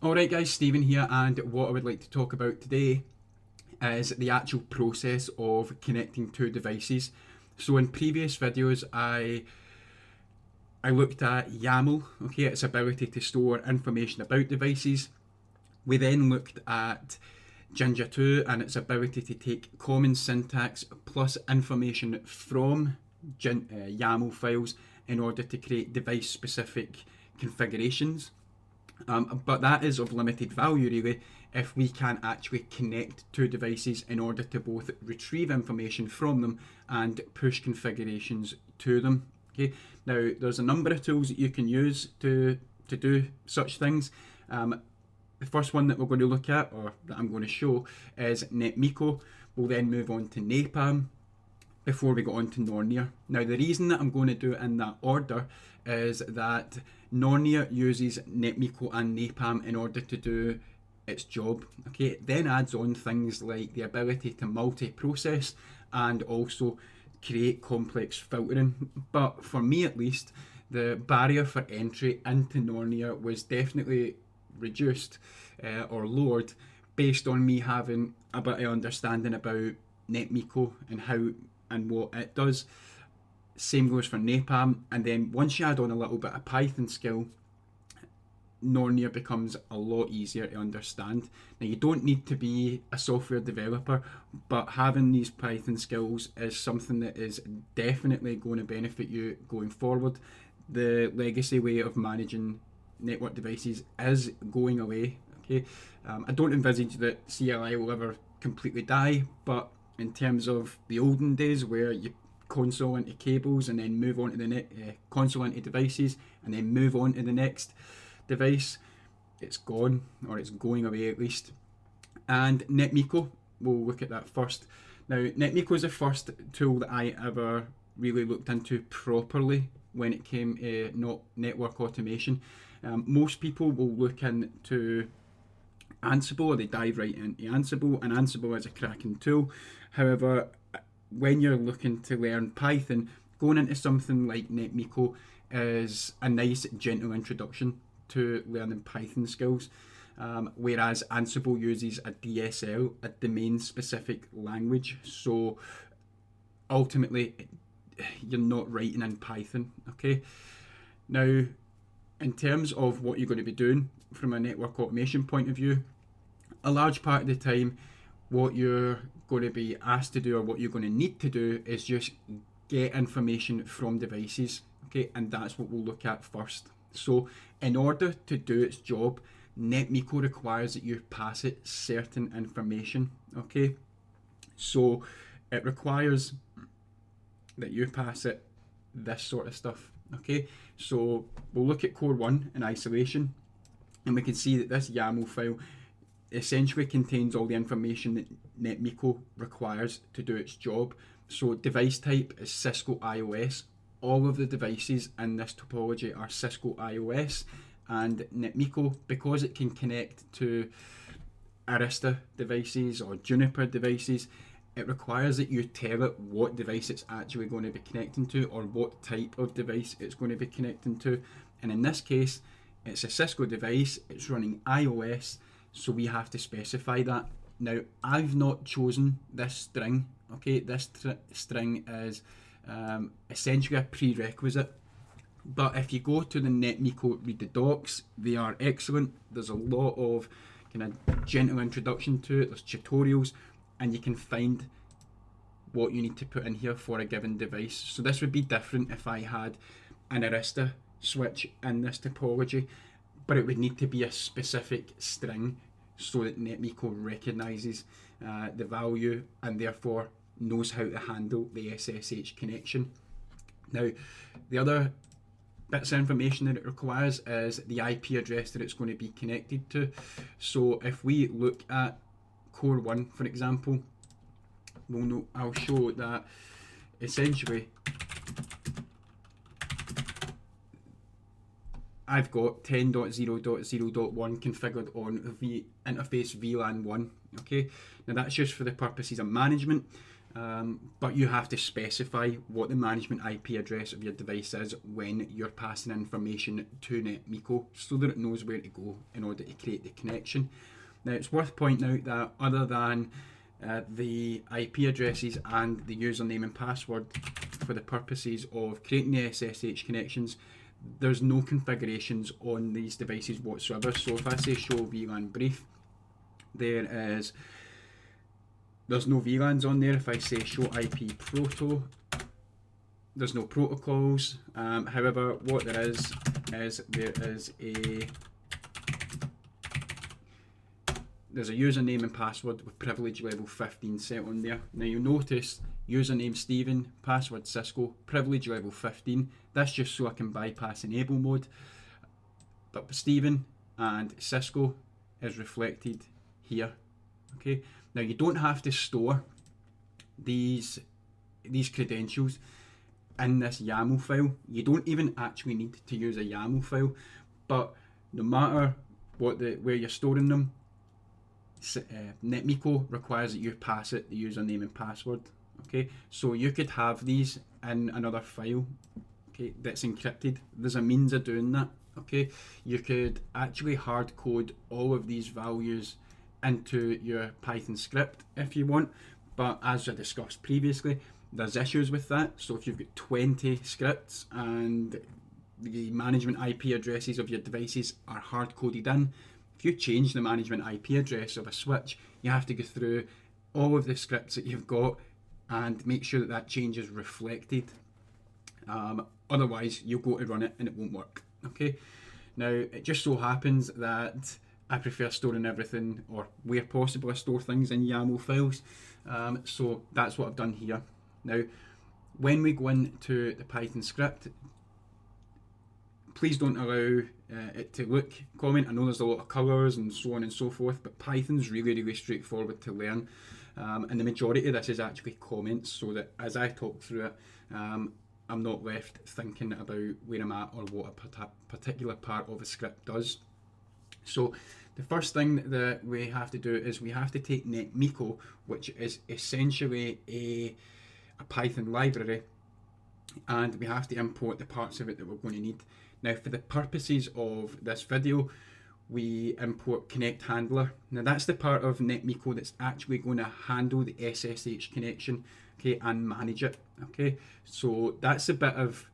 Alright guys, Stephen here, and what I would like to talk about today is the actual process of connecting two devices. So in previous videos I looked at YAML, okay, its ability to store information about devices. We then looked at Jinja 2 and its ability to take common syntax plus information from YAML files in order to create device specific configurations. But that is of limited value really if we can actually connect two devices in order to both retrieve information from them and push configurations to them. Okay, now there's a number of tools that you can use to do such things. The first one that we're going to look at, or that I'm going to show, is Netmiko. We'll then move on to Napalm before we go on to Nornir. Now the reason that I'm going to do it in that order is that Nornir uses Netmiko and Napalm in order to do its job. Okay, it then adds on things like the ability to multi-process and also create complex filtering. But for me at least, the barrier for entry into Nornir was definitely reduced or lowered based on me having a bit of understanding about Netmiko and how and what it does. Same goes for Napalm, and then once you add on a little bit of Python skill, Nornir becomes a lot easier to understand. Now you don't need to be a software developer, but having these Python skills is something that is definitely going to benefit you going forward. The legacy way of managing network devices is going away. Okay, I don't envisage that CLI will ever completely die, but in terms of the olden days where you console into cables and then move on to the console into devices and then move on to the next device, it's gone, or it's going away at least. And Netmiko, we'll look at that first. Now Netmiko is the first tool that I ever really looked into properly when it came to not network automation. Most people will look into Ansible, or they dive right into Ansible, and Ansible is a cracking tool. However, when you're looking to learn Python, going into something like Netmiko is a nice gentle introduction to learning Python skills, whereas Ansible uses a DSL, a domain specific language, so ultimately you're not writing in Python. Okay, now in terms of what you're going to be doing from a network automation point of view, a large part of the time what you're going to be asked to do, or what you're going to need to do, is just get information from devices. Okay, and that's what we'll look at first. So in order to do its job, Netmiko requires that you pass it certain information. Okay, so it requires that you pass it this sort of stuff. Okay, so we'll look at core 1 in isolation, and we can see that this YAML file essentially contains all the information that Netmiko requires to do its job. So device type is Cisco iOS. All of the devices in this topology are Cisco iOS, and Netmiko, because it can connect to Arista devices or Juniper devices, it requires that you tell it what device it's actually going to be connecting to, or what type of device it's going to be connecting to. And in this case, it's a Cisco device, it's running iOS, so we have to specify that. Now, I've not chosen this string. Okay, this string is essentially a prerequisite. But if you go to the Netmiko read the docs, they are excellent. There's a lot of kind of gentle introduction to it. There's tutorials, and you can find what you need to put in here for a given device. So this would be different if I had an Arista switch in this topology, but it would need to be a specific string so that Netmiko recognises the value and therefore knows how to handle the SSH connection. Now, the other bits of information that it requires is the IP address that it's going to be connected to. So if we look at core 1, for example, I'll show that essentially I've got 10.0.0.1 configured on interface VLAN 1. Okay, now that's just for the purposes of management. but you have to specify what the management IP address of your device is when you're passing information to Netmiko so that it knows where to go in order to create the connection. Now it's worth pointing out that other than the IP addresses and the username and password for the purposes of creating the SSH connections, there's no configurations on these devices whatsoever. So if I say show VLAN brief, there's no VLANs on there. If I say show IP proto, there's no protocols. However, what there is there's a username and password with privilege level 15 set on there. Now you'll notice username Stephen, password Cisco, privilege level 15. That's just so I can bypass enable mode. But Stephen and Cisco is reflected here. Okay. Now you don't have to store these credentials in this YAML file. You don't even actually need to use a YAML file, but no matter where you're storing them, Netmiko requires that you pass it the username and password. Okay, so you could have these in another file, okay, that's encrypted. There's a means of doing that. Okay, you could actually hard code all of these values into your Python script if you want, but as I discussed previously, there's issues with that. So if you've got 20 scripts and the management IP addresses of your devices are hard coded in, if you change the management IP address of a switch, you have to go through all of the scripts that you've got and make sure that that change is reflected. Otherwise, you'll go to run it and it won't work. Okay. Now, it just so happens that I prefer storing everything, or where possible, I store things in YAML files. So that's what I've done here. Now, when we go into the Python script, please don't allow it to look common. I know there's a lot of colours and so on and so forth, but Python's really straightforward to learn. And the majority of this is actually comments, so that as I talk through it, I'm not left thinking about where I'm at or what a particular part of a script does. So the first thing that we have to do is we have to take Netmiko, which is essentially a Python library, and we have to import the parts of it that we're going to need. Now, for the purposes of this video, we import connect handler. Now that's the part of Netmiko that's actually going to handle the SSH connection, okay, and manage it. Okay, so that's a bit of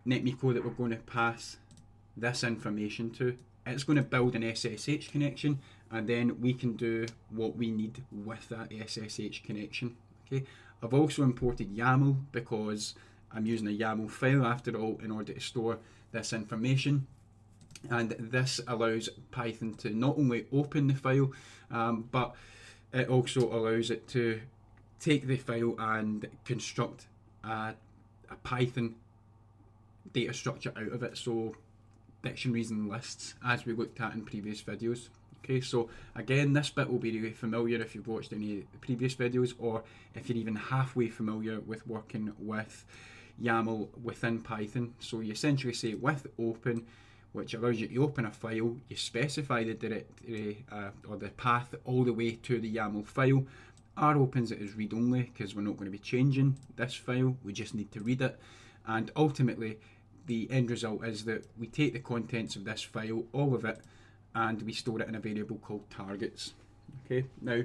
Netmiko that we're going to pass this information to. It's going to build an SSH connection, and then we can do what we need with that SSH connection. Okay, I've also imported YAML because I'm using a YAML file after all in order to store this information, and this allows Python to not only open the file, but it also allows it to take the file and construct a Python data structure out of it, so dictionaries and lists, as we looked at in previous videos. Okay, so again, this bit will be really familiar if you've watched any of the previous videos, or if you're even halfway familiar with working with YAML within Python. So you essentially say with open, which allows you to open a file, you specify the directory or the path all the way to the YAML file. R opens it as read only because we're not going to be changing this file, we just need to read it, and ultimately the end result is that we take the contents of this file, all of it, and we store it in a variable called targets. Okay, now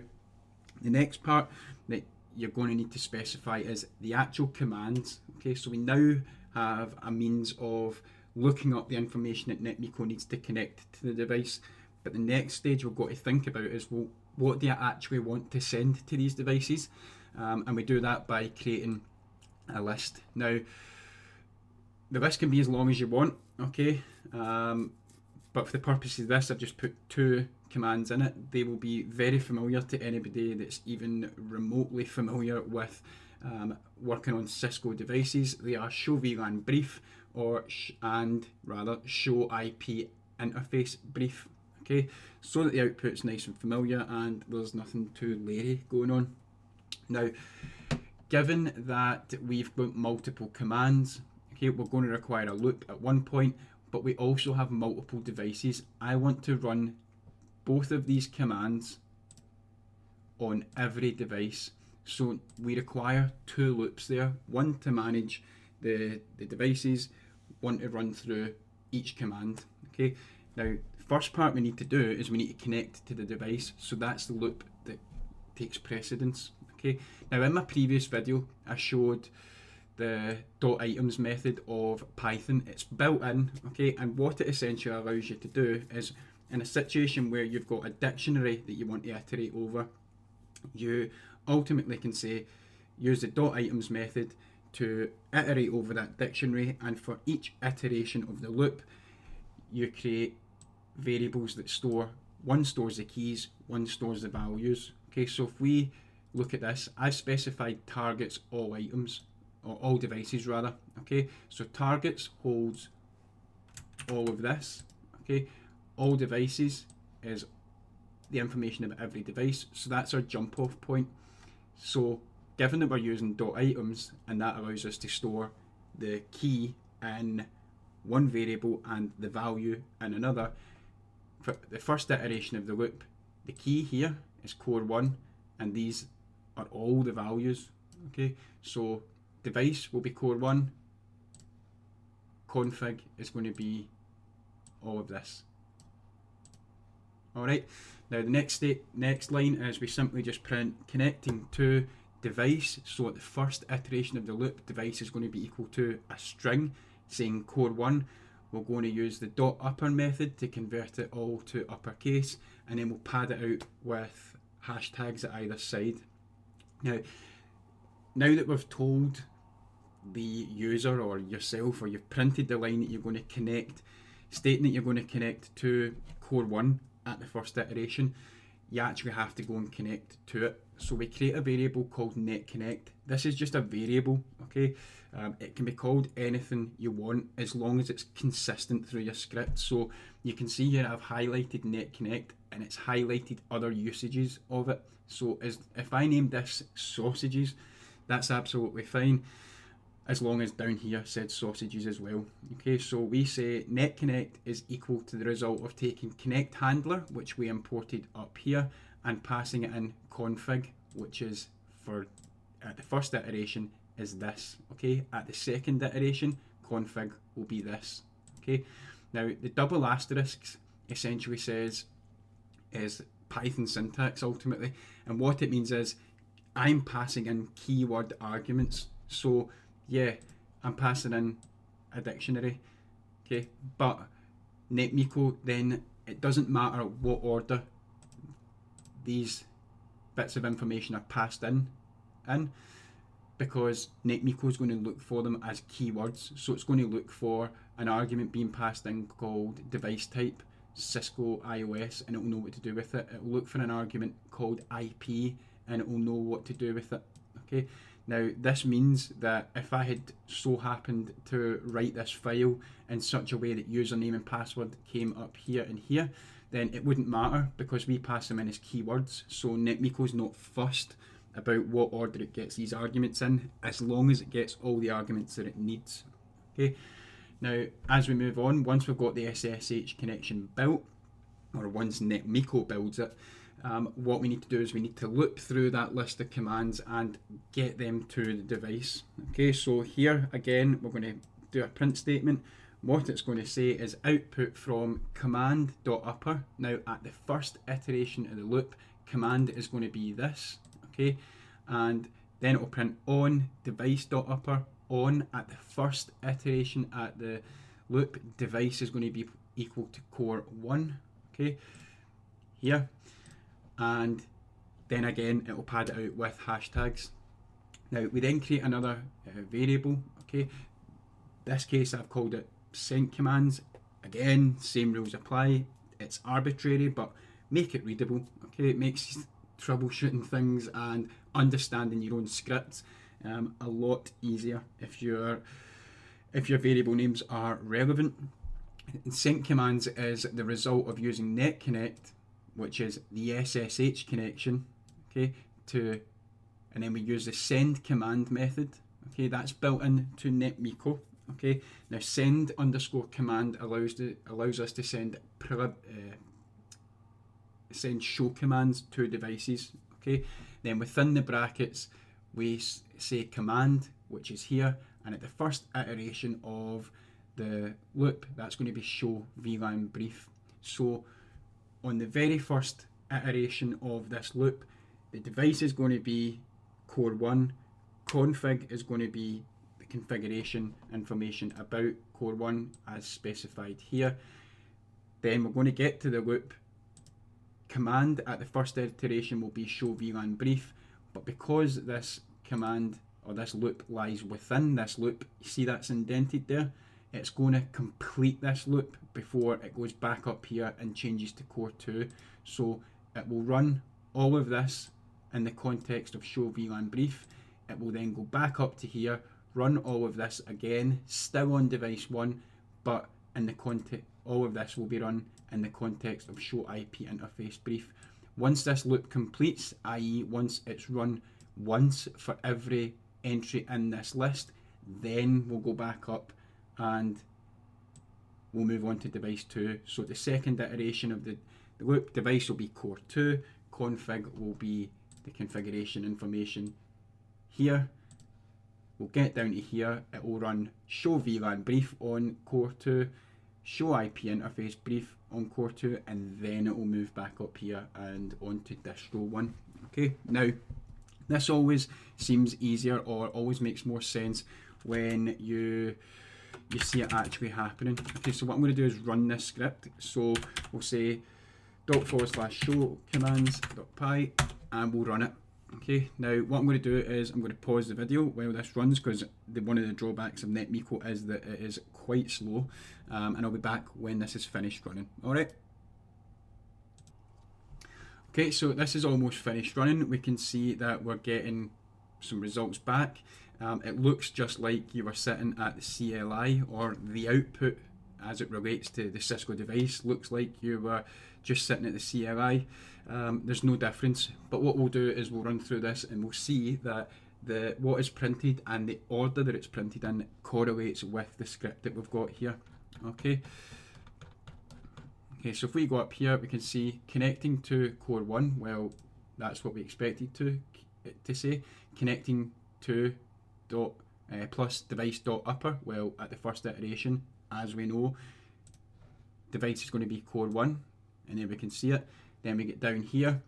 the next part that you're going to need to specify is the actual commands. Okay, so we now have a means of looking up the information that Netmiko needs to connect to the device, but the next stage we've got to think about is, well, what do I actually want to send to these devices? And we do that by creating a list. Now, the list can be as long as you want, okay? But for the purposes of this, I've just put 2 commands in it. They will be very familiar to anybody that's even remotely familiar with working on Cisco devices. They are show VLAN brief or show IP interface brief. Okay, so that the output's nice and familiar and there's nothing too leery going on. Now, given that we've got multiple commands, okay, we're going to require a loop at one point, but we also have multiple devices. I want to run both of these commands on every device So we require two loops there, one to manage the devices, one to run through each command. Okay. Now, first part we need to do is we need to connect to the device. So that's the loop that takes precedence. Okay. Now, in my previous video, I showed the .items method of Python. It's built in, okay, and what it essentially allows you to do is, in a situation where you've got a dictionary that you want to iterate over, you ultimately can say, use the .items method to iterate over that dictionary, and for each iteration of the loop, you create variables that store, one stores the keys, one stores the values. Okay, so if we look at this, I've specified targets all items, or all devices rather. Okay, so targets holds all of this. Okay, all devices is the information about every device, so that's our jump off point. So given that we're using .items, and that allows us to store the key in one variable and the value in another, for the first iteration of the loop, the key here is core 1, and these are all the values. Okay, so device will be core 1, config is going to be all of this. Alright, now the next line is we simply just print connecting to device. So at the first iteration of the loop, device is going to be equal to a string saying core 1. We're going to use the .upper method to convert it all to uppercase, and then we'll pad it out with hashtags at either side. Now that we've told the user or yourself, or you've printed the line that you're going to connect, stating that you're going to connect to core 1 at the first iteration, you actually have to go and connect to it. So we create a variable called netConnect. This is just a variable, okay? It can be called anything you want as long as it's consistent through your script. So you can see here I've highlighted netConnect, and it's highlighted other usages of it. So if I name this sausages, that's absolutely fine, as long as down here said sausages as well. Okay, so we say netConnect is equal to the result of taking connect handler, which we imported up here, and passing it in config, which is for at the first iteration is this. Okay, at the second iteration, config will be this. Okay, now the double asterisks essentially says is Python syntax ultimately, and what it means is I'm passing in keyword arguments. So yeah, I'm passing in a dictionary, okay, but Netmiko, then it doesn't matter what order these bits of information are passed in, because Netmiko is going to look for them as keywords. So it's going to look for an argument being passed in called device type, Cisco, iOS, and it will know what to do with it. It will look for an argument called IP, and it will know what to do with it. Okay. Now this means that if I had so happened to write this file in such a way that username and password came up here and here, then it wouldn't matter because we pass them in as keywords. So Netmiko's not fussed about what order it gets these arguments in, as long as it gets all the arguments that it needs. Okay. Now, as we move on, once we've got the SSH connection built, or once Netmiko builds it, what we need to do is we need to loop through that list of commands and get them to the device. Okay, so here again, we're going to do a print statement. What it's going to say is output from command.upper. Now, at the first iteration of the loop, command is going to be this, okay, and then it will print on device.upper. On at the first iteration at the loop, device is going to be equal to core 1, okay, here, and then again it will pad it out with hashtags. Now we then create another variable, okay, this case I've called it send commands. Again, same rules apply, it's arbitrary but make it readable, okay, it makes troubleshooting things and understanding your own scripts a lot easier if your variable names are relevant. Send commands is the result of using netConnect, which is the SSH connection, okay, and then we use the send command method, okay, that's built into Netmiko. Okay, now send underscore command allows us to send show commands to devices. Okay, then within the brackets we say command, which is here, and at the first iteration of the loop, that's going to be show VLAN brief. So on the very first iteration of this loop, the device is going to be core 1, config is going to be the configuration information about core 1 as specified here. Then we're going to get to the loop. Command at the first iteration will be show VLAN brief, but because this command or this loop lies within this loop, you see that's indented there, it's going to complete this loop before it goes back up here and changes to core 2. So it will run all of this in the context of show VLAN brief. It will then go back up to here, run all of this again, still on device 1, but in the context, all of this will be run in the context of show IP interface brief. Once this loop completes, i.e. once it's run once for every entry in this list, then we'll go back up and we'll move on to device 2. So the second iteration of the loop, device will be core 2, config will be the configuration information here. We'll get down to here, it will run show VLAN brief on core 2, show IP interface brief on core 2, and then it will move back up here and onto distro 1. Okay, now this always seems easier or always makes more sense when you see it actually happening. Okay, so what I'm going to do is run this script. So we'll say ./show commands.py and we'll run it. Okay, now what I'm going to do is I'm going to pause the video while this runs, because one of the drawbacks of Netmiko is that it is quite slow, and I'll be back when this is finished running. Alright. Okay, so this is almost finished running. We can see that we're getting some results back. It looks just like you were sitting at the CLI, or the output as it relates to the Cisco device looks like you were just sitting at the CLI. There's no difference, but what we'll do is we'll run through this and we'll see that what is printed and the order that it's printed in correlates with the script that we've got here. Okay, so if we go up here, we can see connecting to core 1, well, that's what we expected to say. Connecting to plus device dot upper, well, at the first iteration, as we know, device is going to be core 1, and there we can see it. Then we get down here,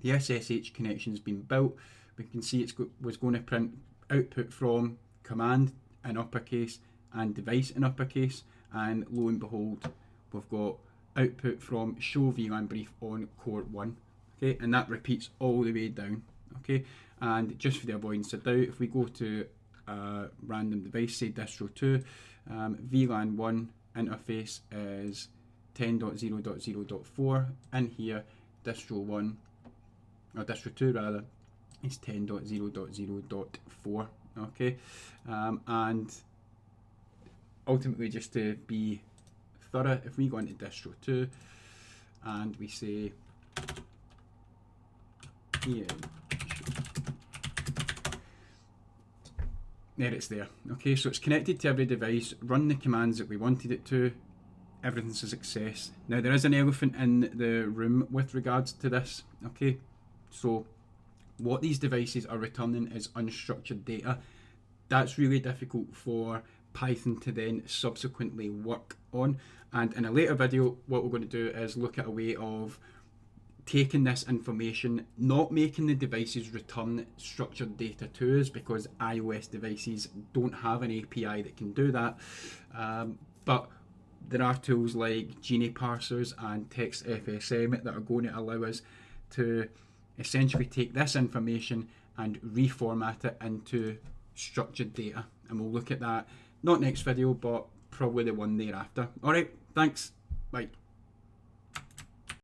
the SSH connection has been built. We can see it was going to print output from command in uppercase and device in uppercase, and lo and behold, we've got output from show VLAN brief on core 1. Okay, and that repeats all the way down. Okay, and just for the avoidance of doubt, if we go to a random device, say distro 2, VLAN 1 interface is 10.0.0.4, and here distro 1, or distro 2 rather, is 10.0.0.4. okay, and ultimately, just to be thorough, if we go into distro 2 and we say there, it's there. Okay, so it's connected to every device, run the commands that we wanted it to, everything's a success. Now there is an elephant in the room with regards to this. Okay, so what these devices are returning is unstructured data. That's really difficult for Python to then subsequently work on, and in a later video what we're going to do is look at a way of taking this information, not making the devices return structured data to us, because iOS devices don't have an API that can do that, but there are tools like Genie parsers and TextFSM that are going to allow us to essentially take this information and reformat it into structured data, and we'll look at that not next video but probably the one thereafter. Alright, thanks, bye.